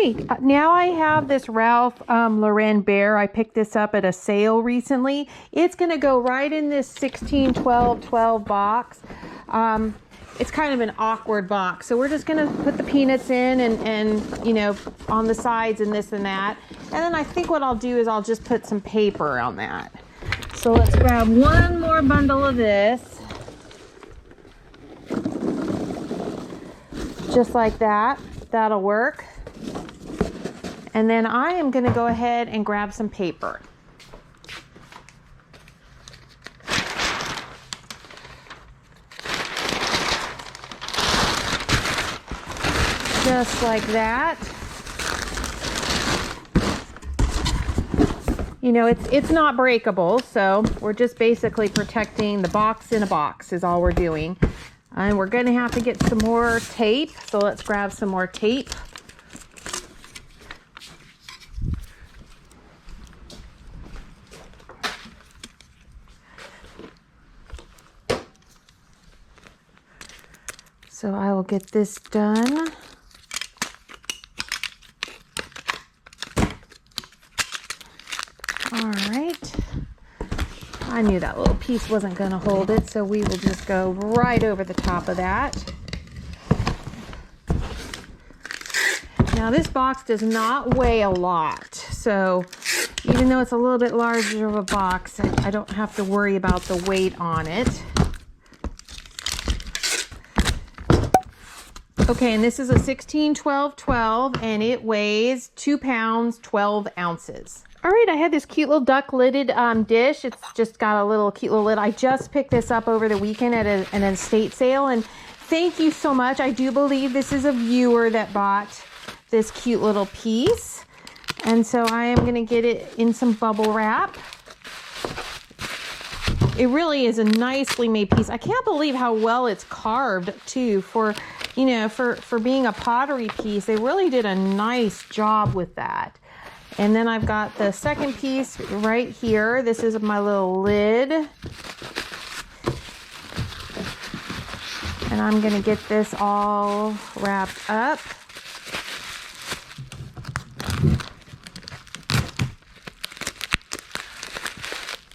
Alrighty, now I have this Ralph Lauren bear. I picked this up at a sale recently. It's going to go right in this 16-12-12 box. It's kind of an awkward box, so we're just going to put the peanuts in and you know, on the sides and this and that. And then I think what I'll do is I'll just put some paper on that. So let's grab one more bundle of this. Just like that. That'll work. And then I am going to go ahead and grab some paper. Just like that. You know, it's not breakable, so we're just basically protecting the box in a box is all we're doing. And we're going to have to get some more tape, so let's grab some more tape. So I will get this done. All right. I knew that little piece wasn't going to hold it, so we will just go right over the top of that. Now this box does not weigh a lot, so even though it's a little bit larger of a box, I don't have to worry about the weight on it. Okay, and this is a 16-12-12, and it weighs 2 pounds, 12 ounces. All right, I had this cute little duck lidded dish. It's just got a little cute little lid. I just picked this up over the weekend at an estate sale, and thank you so much. I do believe this is a viewer that bought this cute little piece. And so I am gonna get it in some bubble wrap. It really is a nicely made piece. I can't believe how well it's carved too for, you know, for being a pottery piece. They really did a nice job with that. And then I've got the second piece right here. This is my little lid. And I'm gonna get this all wrapped up.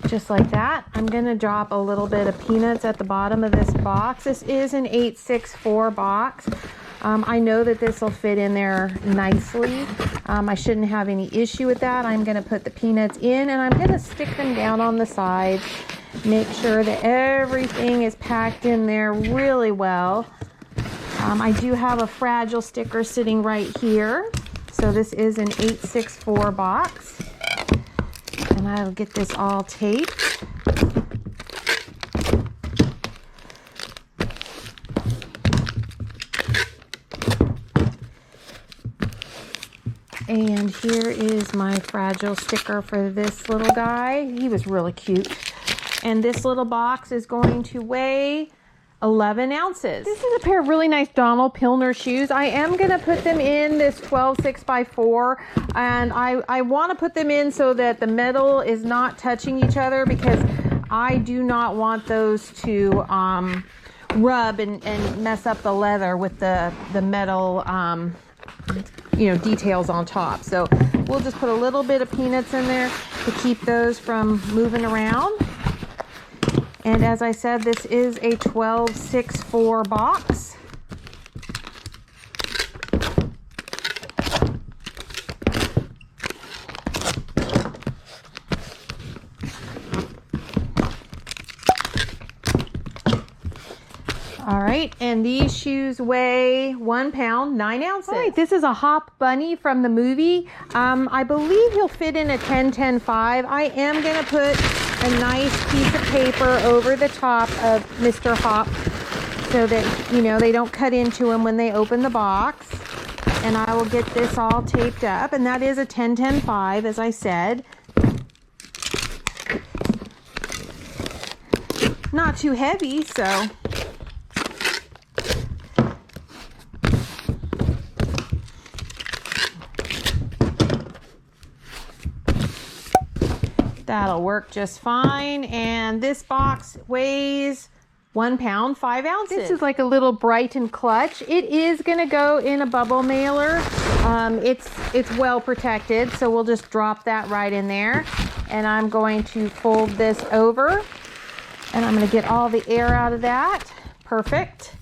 Just like that. I'm gonna drop a little bit of peanuts at the bottom of this box. This is an 864 box. I know that this will fit in there nicely. I shouldn't have any issue with that. I'm gonna put the peanuts in and I'm gonna stick them down on the sides. Make sure that everything is packed in there really well. I do have a fragile sticker sitting right here. So this is an 864 box. And I'll get this all taped. And here is my fragile sticker for this little guy. He was really cute. And this little box is going to weigh 11 ounces. This is a pair of really nice Donald Pilner shoes. I am going to put them in this 12 6x4, and I want to put them in so that the metal is not touching each other, because I do not want those to rub and mess up the leather with the metal you know, details on top. So we'll just put a little bit of peanuts in there to keep those from moving around. And as I said, this is a 12-6-4 box. All right, and these shoes weigh 1 pound, 9 ounces. All right, this is a Hop Bunny from the movie. I believe he'll fit in a 10-10-5. I am gonna put a nice piece of paper over the top of Mr. Hop so that, you know, they don't cut into him when they open the box. And I will get this all taped up, and that is a 10-10-5, as I said. Not too heavy, so. That'll work just fine. And this box weighs 1 pound, 5 ounces. This is like a little Brighton clutch. It is gonna go in a bubble mailer. It's well protected, so we'll just drop that right in there. And I'm going to fold this over, and I'm gonna get all the air out of that. Perfect.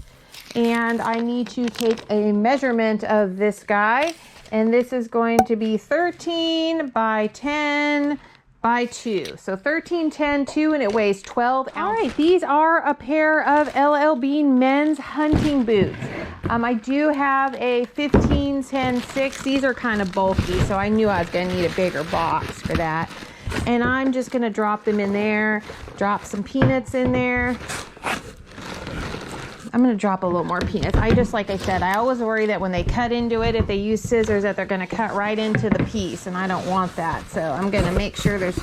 And I need to take a measurement of this guy, and this is going to be 13 by 10 by 2. So 13, 10, 2, and it weighs 12 ounces. All right, these are a pair of LL Bean men's hunting boots. I do have a 15, 10, 6. These are kind of bulky, so I knew I was gonna need a bigger box for that. And I'm just gonna drop them in there, drop some peanuts in there. I'm gonna drop a little more peanuts. Like I said, I always worry that when they cut into it, if they use scissors, that they're gonna cut right into the piece, and I don't want that. So I'm gonna make sure there's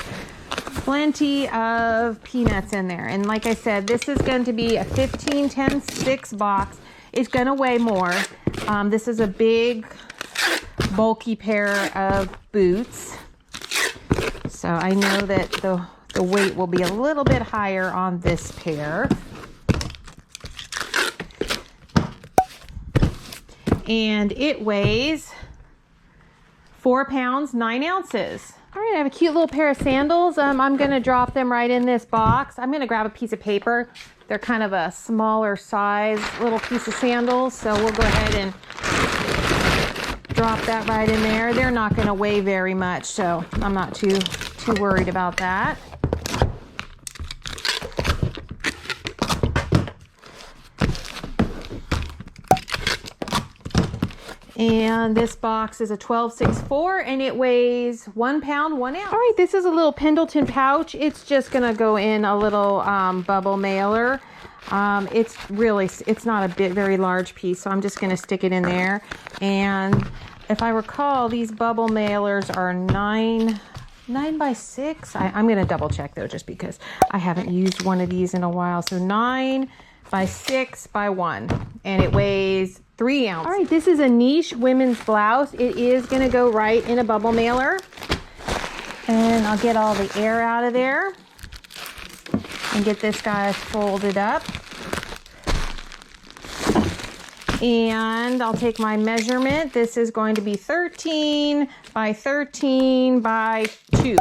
plenty of peanuts in there. And like I said, this is going to be a 15, 10, 6 box. It's gonna weigh more. This is a big, bulky pair of boots. So I know that the weight will be a little bit higher on this pair. And it weighs 4 pounds, 9 ounces. All right, I have a cute little pair of sandals. I'm gonna drop them right in this box. I'm gonna grab a piece of paper. They're kind of a smaller size little piece of sandals. So we'll go ahead and drop that right in there. They're not gonna weigh very much, so I'm not too worried about that. And this box is a 12.64 and it weighs 1 pound, 1 ounce. All right, this is a little Pendleton pouch. It's just gonna go in a little bubble mailer. It's not a very large piece, so I'm just gonna stick it in there. And if I recall, these bubble mailers are 9 by 6. I'm gonna double check though, just because I haven't used one of these in a while. So 9 by 6 by 1, and it weighs 3 ounces. All right, this is a niche women's blouse. It is gonna go right in a bubble mailer. And I'll get all the air out of there and get this guy folded up. And I'll take my measurement. This is going to be 13 by 13 by 2.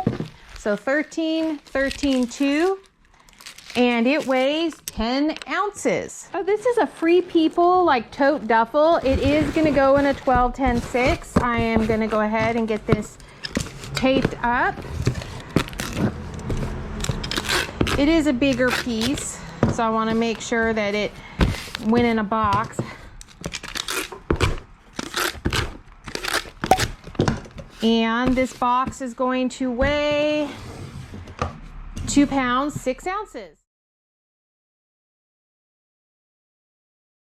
So 13, 13, 2. And it weighs 10 ounces. Oh, this is a Free People like tote duffel. It is gonna go in a 12, 10, 6. I am gonna go ahead and get this taped up. It is a bigger piece, so I wanna make sure that it went in a box. And this box is going to weigh 2 pounds, 6 ounces.